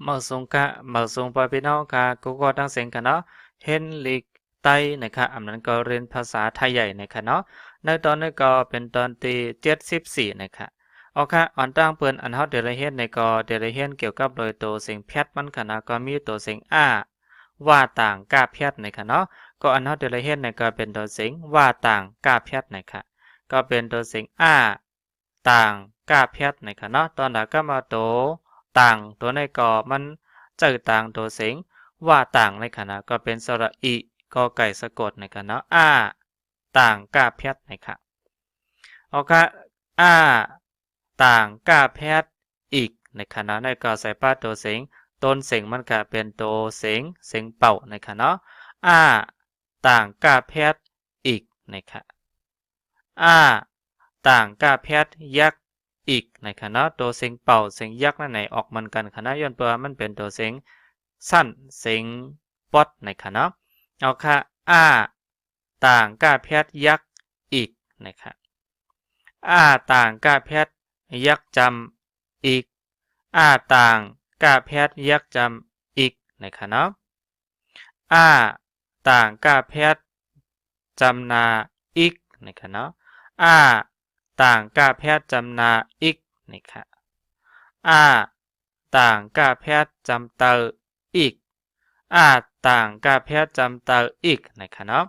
เมื่อสงกะเมื่อสงปอพี่น้องกะก็ตั้งเสียงกันเนาะเห็นลิกไตนะครับอันนั้นก็เรียนภาษาไทยใหญ่นะครับเนาะในตอนนี้ก็เป็นตอนที่74นะครับเอาค่ะอ่อนตั้งเปิ้นอันเฮาเดลเฮ็ดในก็เดลเฮ็ดเกี่ยวกับโดยตัวเสียงแพทมันค่ะนะก็มีตัวเสียงว่าต่างกาแพทนะครับเนาะก็อันเฮาเดลเฮ็ดในก็เป็นตัวเสียงว่าต่างกาแพทนะครับก็เป็นตัวเสียงต่างกาแพทนะครับเนาะตอนนั้นก็มาตัวต่างตัวในก็มันเจอต่างตัวเสียงว่าต่างในขณะก็เป็นสระอีก็ไก่สะกดในขณะต่างกาแพทนะครับเอาค่ะต่างกาแพทอีกในขณะในก็ใส่ป้าตัวเสียงต้นเสียงมันก็เป็นตัวเสียงเป่าในขณะต่างกาแพทอีกนะครับต่างกาแพทยักษ์อีกในคณะตัวเสียงเป่าเสียงยักษ์นั่นไหนออกมันกันคณะย้อนเปล่ามันเป็นตัวเสียงสั้นเสียงป๊อดในคณะเอาค่ะต่างกาแพทยักษ์อีกนะครับต่างกาแพทยักษ์จำอีกต่างกาแพทยักษ์จำอีกในคณะต่างกาแพทจำนาอีกในคณะต่างกาแพทย์จำนาอีกนะครับต่างกาแพทย์จำเตออีกต่างกาแพทย์จำเตออีกนะครับเนาะ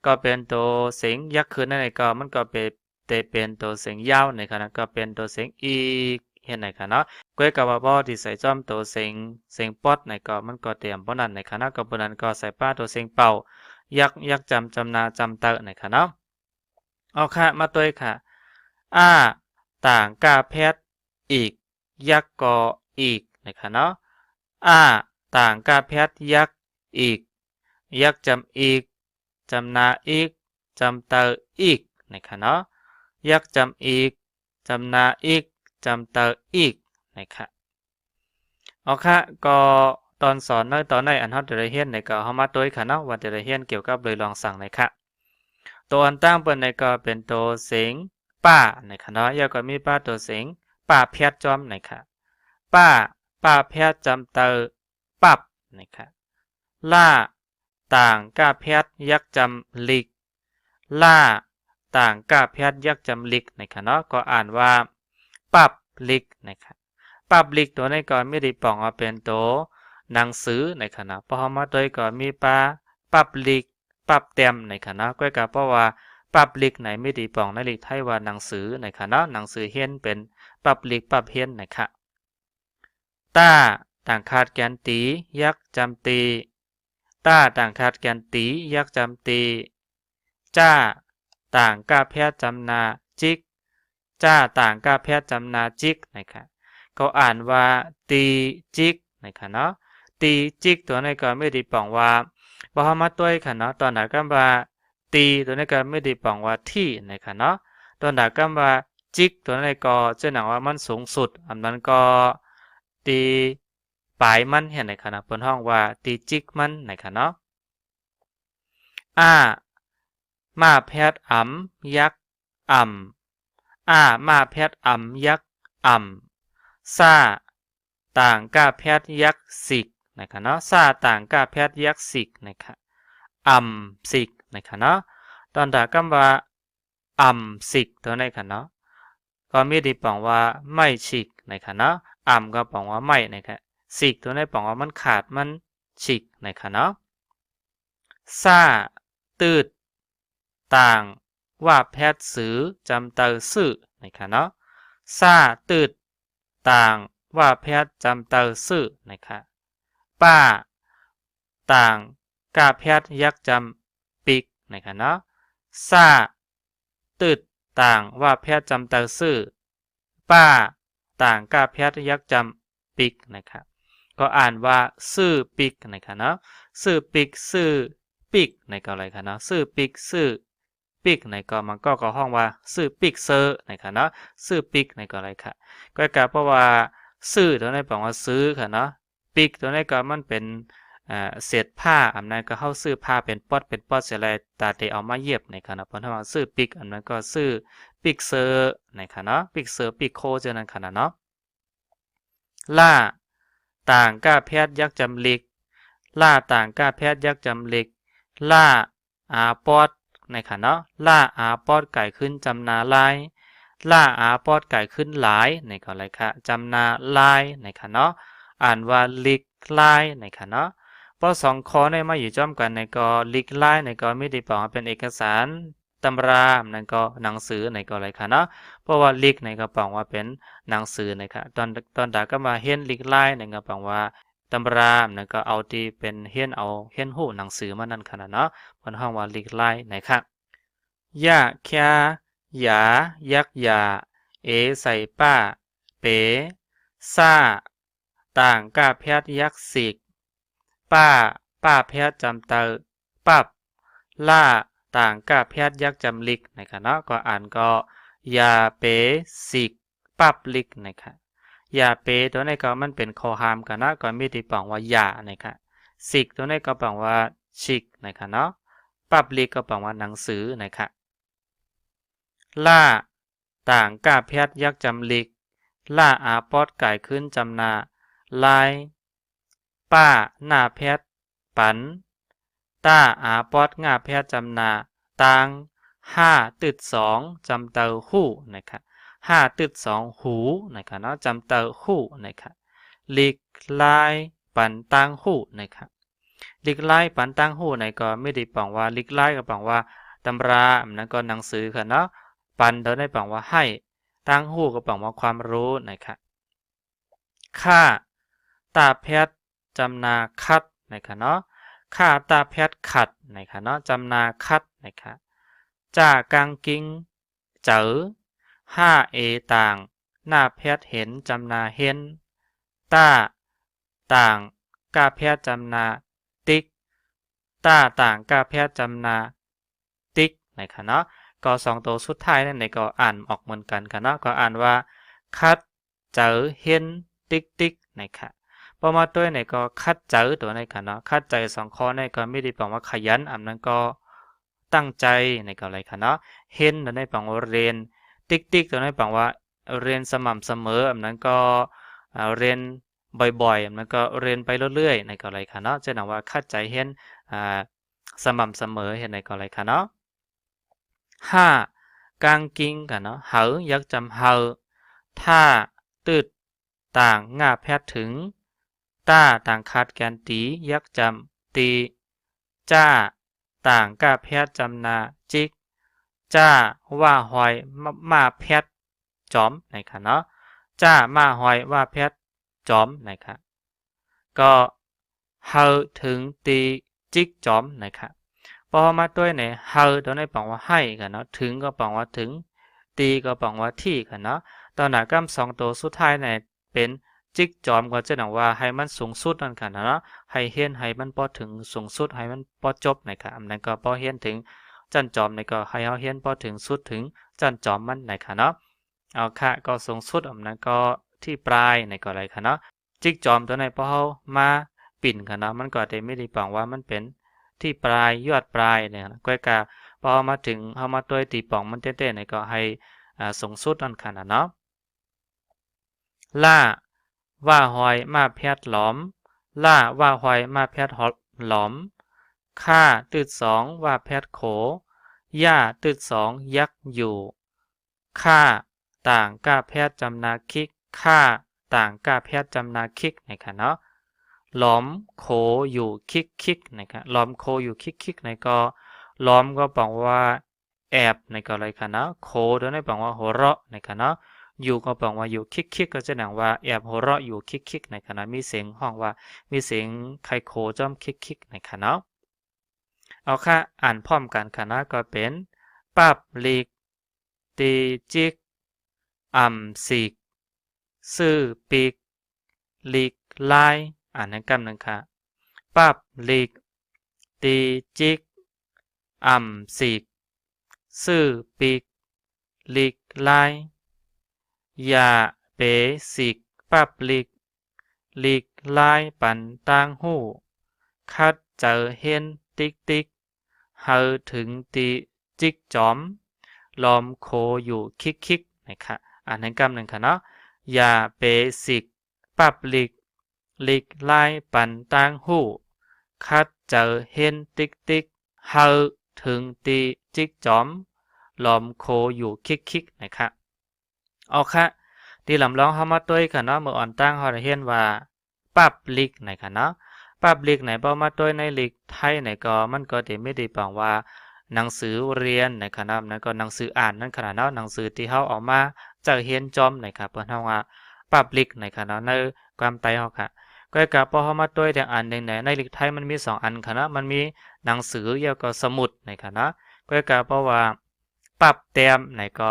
ก็เป็นตัวเสียงยักษ์ขึ้นนั่นเองก็มันก็เป็นตัวเสียงยาวนะครับนะก็เป็นตัวเสียงอีกเห็นไหมครับเนาะก้อยกับว่าบอที่ใส่จอมตัวเสียงป๊อดในก็มันก็เตรียมเพราะนั้นนะครับนะก็เพราะนั้นก็ใส่ป้าตัวเสียงเป่ายักษ์จำนาจำเตอนะครับเนาะเอาค่ะมาตัวค่ะต่างกาแพทย์อีกยักษ์ก็อีกนะครับเนาะต่างกาแพทย์ยักษ์อีกยักษ์จำอีกจำนาอีกจำเตออีกนะครับเนาะยักษ์จำอีกจำนาอีกจำเตออีกนะครับเอาค่ะก็ตอนสอนในตอนในอันเฮาจะได้เรียนในก็เฮามาตัวค่ะเนาะว่าจะได้เรียนเกี่ยวกับเลยลองสั่งนะครับตัวอันตั้งเปิ้นในก็เป็นตัวเสียงป้านะครับเนาะแล้วก็มีป้าตัวเสียงป้าแพทย์จอมนะครับป้าแพทย์จำเตอปับนะครับล่าต่างกาแพทย์ยักษ์จำลิกล่าต่างกาแพทย์ยักษ์จำลิกนะครับเนาะก็อ่านว่าปับลิกนะครับปับลิกตัวนี้ก็ไม่ได้ปองว่าเป็นตัวหนังสือนะครับเนาะพอมาโดยก็มีปับลิกปับเต็มนะครับเนาะก็เพราะว่าปับลิกไหนไม่ได้ปองในลิกไทยว่าหนังสือนะครับเนาะหนังสือเฮียนเป็นปับลิกปับเฮียนนะครับต่างคาดแกนตียักษ์จำตีต่างคาดแกนตียักษ์จำตีต่างกาแพทย์จำนาจิกต่างกาแพทย์จำนาจิกนะครับก็อ่านว่าตีจิกนะครับเนาะตีจิกตัวนี้ก็ไม่ได้ปองว่าพอมาตัวค่ะเนาะตอนไหนก็ว่าตีตัวนี้ก็ไม่ได้ปองว่าที่นะครับเนาะตอนไหนก็ว่าจิกตัวนี้ก็จะหนังว่ามันสูงสุดอันนั้นก็ตีปลายมันเห็นไหมครับเปิ้นห้องว่าตีจิกมันนะครับเนาะมาแพทย์ยักษ์มาแพทย์ยักษ์ต่างกาแพทย์ยักษ์สิกนะครับเนาะต่างกาแพทย์ยักษ์สิกนะครับสิกนะครับเนาะตอนดาก็ว่าสิกตัวนี้ค่ะเนาะก็มีดีปองว่าไม่ฉิกนะครับเนาะก็ปองว่าไม่นะครับสิกตัวนี้ปองว่ามันขาดมันฉิกนะครับเนาะตืดต่างว่าแพทย์สือจำเตอซื่อนะครับเนาะตืดต่างว่าแพทย์จำเตอซื่อนะครับป้าต่างกาแพทย์ยักษ์จำปิกนะครับเนาะตืดต่างว่าแพทย์จำเตอซื่อป้าต่างกาแพทย์ยักษ์จำปิกนะครับก็อ่านว่าซื่อปิกนะครับเนาะซื่อปิกซื่อปิกในก็อะไรครับเนาะซื่อปิกซื่อปิกในก็มันก็ห้องว่าซื่อปิกเซอร์นะครับเนาะซื่อปิกในก็อะไรค่ะก็กล่าวเพราะว่าซื่อตัวนี้แปลว่าซื้อค่ะเนาะปิกตัวนี้ก็มันเป็นเศษผ้าอันนั้นก็เข้าซื้อผ้าเป็นป๊อดเสร็จแล้วตาเตเอามาเย็บในค่ะเนาะเพราะถ้าว่าซื้อปิกอันนั้นก็ซื้อปิกเซอร์ในค่ะเนาะปิกเซอร์ปิกโคเจานั้นค่ะเนาะ ต่างก้าแพทย์ยักจำลิกล่าต่างก้าแพทย์ยักจำลิกล่าอาปอดในค่ะเนาะล่าอาปอดไก่ขึ้นจำนาลายล่าอาปอดไก่ขึ้นหลายในก็อะไรค่ะจำนาลายในค่ะเนาะอ่านว่าลิกลายในค่ะเนาะเพราะสองข้อในมาอยู่จ้อมกันในก็ลิกลายในก็ไม่ได้บอกว่าเป็นเอกสารตำรานั่นก็หนังสือในก็อะไรค่ะเนาะเพราะว่าลิกในก็บอกว่าเป็นหนังสือนะครับตอนดาก็มาเฮียนลิกไล่ในก็บอกว่าตำรานั่นก็เอาที่เป็นเฮียนเอาเฮียนหูหนังสือมานั่นขนาดเนาะมันห้องว่าลิกไล่นะครับยะแค่หยายักยาเอใส่ป้าเป๋ซ่าต่างก้าแพทย์ยักษิกป้าแพทย์จำเตอปับล่าต่างก้าแพทย์ยักจำลิกนะครับเนาะก็อ่านก็ยาเป๋สิกปับลิกนะครับยาเป๋ตัวนี้ก็มันเป็นคอหามกันนะก็มีที่ปองว่ายานะครับสิกตัวนี้ก็ปองว่าชิกนะครับเนาะปับลิกก็ปองว่าหนังสือนะครับล่าต่างก้าแพทย์ยักจำลิกล่าอาปอดไก่ขึ้นจำนาลายป้าหน้าแพทย์ปันต้าอาปอดง่าแพทย์จำนาตัง5.2จำเตอหู้นะครับ5.2หูนะครับเนาะจำเตอหู้นะครับลิกลายปันตังหู้นะครับลิกไล่ปันตังหู้ในก็ไม่ได้ปังว่าลิกไล่ก็ปังว่าตำรานั้นก็หนังสือค่ะเนาะปันเราได้ปังว่าให้ตังหู้ก็ปังว่าความรู้นะครับค่าตาแพทย์จำนาคัดนะครับเนาะค่าตาแพทย์ขัดนะครับเนาะจำนาคัดนะครับจ่ากางกิงเจอ5เอต่างหน้าแพทย์เห็นจำนาเห็นต้าต่างกาแพทย์จำนาติ๊กต้าต่างกาแพทย์จำนาติ๊กนะครับเนาะก็สองตัวสุดท้ายนั่นในก็อ่านออกเหมือนกันกันเนาะก็อ่านว่าคัดเจอเห็นติ๊กติ๊กนะครับพอมาตัวไหนก็คัดเจอตัวไหนกันเนาะคัดใจสองข้อในก็ไม่ได้แปลว่าขยันอันนั้นก็ตั้งใจในก็อะไรกันเนาะเห็นตัวไหนแปลว่าเรียนติ๊กติ๊กตัวไหนแปลว่าเรียนสม่ำเสมออันนั้นก็เรียนบ่อยๆอันนั้นก็เรียนไปเรื่อยๆในก็อะไรกันเนาะจะหนังว่าคัดใจเห็นสม่ำเสมอเห็นในก็อะไรกันเนาะ5กางกิ้งกันเนาะเหายักจำเหาท่าตืดต่างง่าแพทย์ถึงต้าต่างขาดแกนตียักจำตีจ้าต่างก้าแพทย์จำนาจิกจ้าว่าหอยมาแพทย์จอมนะครับเนาะจ้ามาหอยว่าแพทย์จอมนะครับก็เฮาถึงตีจิกจอมนะครับพอมาด้วยในเฮาตัวนี้บอกว่าให้กันเนาะถึงก็บอกว่าถึงตีก็บอกว่าที่กันเนาะตอนหน้ากำสองตัวสุดท้ายในเป็นจิกจอมก็จะหนังว่าให้มันสูงสุดนั่นกันเนาะให้เฮียนให้มันพอถึงสูงสุดให้มันพอจบนะครับอันนั้นก็พอเฮียนถึงจันจอมในก็ให้เอาเฮียนพอถึงสุดถึงจันจอมมันนะครับเนาะเอาค่ะก็สูงสุดอันนั้นก็ที่ปลายในก็อะไรค่ะเนาะจิกจอมตัวไหนพอเอามาปิ่นกันเนาะมันก็ได้ไม่ได้ปังว่ามันเป็นที่ปลายยอดปลายเนี่ยก้อยกาพอมาถึงเอามาตัวตีป่องมันเต้ๆเนี่ยก็ให้สูงสุดนั่นค่ะเนาะล่าว่าหอยมาแพทย์หลอมล่าว่าหอยมาแพทย์หลอมค่าตืด2ว่าแพทย์โขย่าตืด2ยักอยู่ค่าต่างก้าแพทย์จำนาคิกค่าต่างก้าแพทย์จำนาคิกนะครับเนาะล้อมโคอยู่คิกนะครับล้อมโคอยู่คิกในก็ล้อมก็บอกว่าแอบในก็อะไรคะนะโคตัวนี้บอกว่าหัวเราะนะครับเนาะอยู่ก็บอกว่าอยู่คิกก็จะหนังว่าแอบหัวเราะอยู่คิกในขณะมีเสียงห้องว่ามีเสียงใครโคจ้อมคิกในขณะเอาค่ะอ่านพร้อมกันคณะก็เป็นปับลิกตีจิกสิกซื่อปีกลิกไลอ่านในกำหนึ่งค่ะปับลิกตีจิกสิกซื่อปีกลิกไลยาเปสิกปับลิกลิกไลปันตังหูคัดเจอเห็นติ๊กเฮาถึงตีจิกจอมล้อมโคอยู่คิกนะครับอ่านในกำหนึ่งค่ะเนาะยาเบสิกปับลิก หลีกไล่ปันต่างหูคัดเจอเห็นติ๊กติ๊กเฮาถึงตีจิกจอมลอมโคอยู่คิกนะครับเอาค่ะที่ลำลองเข้ามาด้วยกันเนาะเมื่ออ่อนตั้งเขาได้เห็นว่าปับลิกนะครับเนาะปับลิกไหนพอมาด้วยในลิกไทยไหนก็มันก็จะไม่ได้แปลว่าหนังสือเรียนนะครับนั่นก็หนังสืออ่านนั่นขนาดเนาะหนังสือที่เขาออกมาจากเฮียนจอมนะครับเพิ่นเฮาว่าปับลิกนะครับเนาะในความไตเฮาค่ะก็กับพอเขามาด้วยแต่อันหนึ่งในลิกไทยมันมี2อันค่ะเนาะมันมีหนังสือเกี่ยวกับสมุดนะครับเนาะก็กับเพราะว่าปรับแต้มไหนก็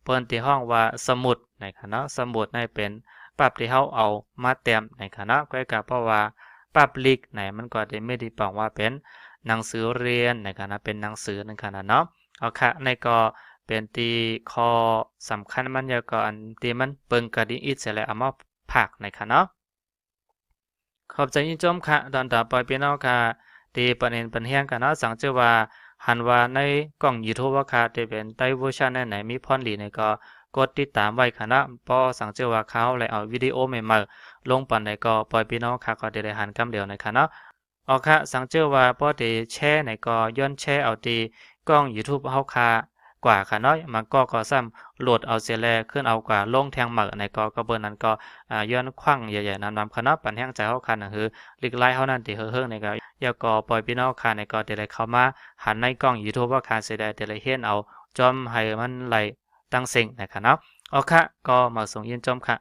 เปิ้นที่ห้องว่าสมุดนะครับเนาะสมุดในเป็นปรับที่เฮาเอามาแต้มนะครับเนาะก็กับเพราะว่าปับลิกไหนมันก็ได้ไม่ได้แปลว่าเป็นหนังสือเรียนนะครับนะเป็นหนังสือนั่นค่ะเนาะเอาค่ะในก็เป็นตีข้อสำคัญมันแล้วก็อันที่มันเปิงกระดิ่งอีกเสร็จแล้วเอามาผักนะครับเนาะขอบใจยินจมค่ะตอนต่อไปพี่น้องค่ะที่ประเด็นปัญหากันเนาะสังเจอว่าหันว่าในกล่อง YouTube ว่าค่ะที่เป็นไต้เวอร์ชันไหนมีพรหลีในก็กดติดตามไว้ค่ะนะพอสังเจอว่าเขาเลยเอาวิดีโอใหม่ๆลงปันในก็ปล่อยพี่น้องค่ะก็ได้หันกำเดียวนะคะเนาะเอาค่ะสังเจอว่าพอได้แชร์ในก็ย้อนแชร์เอาที่กล้อง YouTube เฮาค่ะกว่าค่ะเนาะมันก็ซ้ำโหลดเอาเสียแลขึ้นเอากว่าลงแทงหมักในก็เบิ่นนั้นก็ย้อนขว้างใหญ่ๆนำค่ะเนาะปันแห้งใจเฮาค่ะนั่นคือลิกไลเฮานั่นที่เฮิงๆในก็อย่าก็ปล่อยพี่น้องค่ะในก็ได้เข้ามาหันในกล้อง YouTube ว่าค่ะสิได้เห็นเอาจอมให้มันไหลตั้งเซ็งนะคะเนาะเอาค่ะก็มาส่งยินจอมค่ะ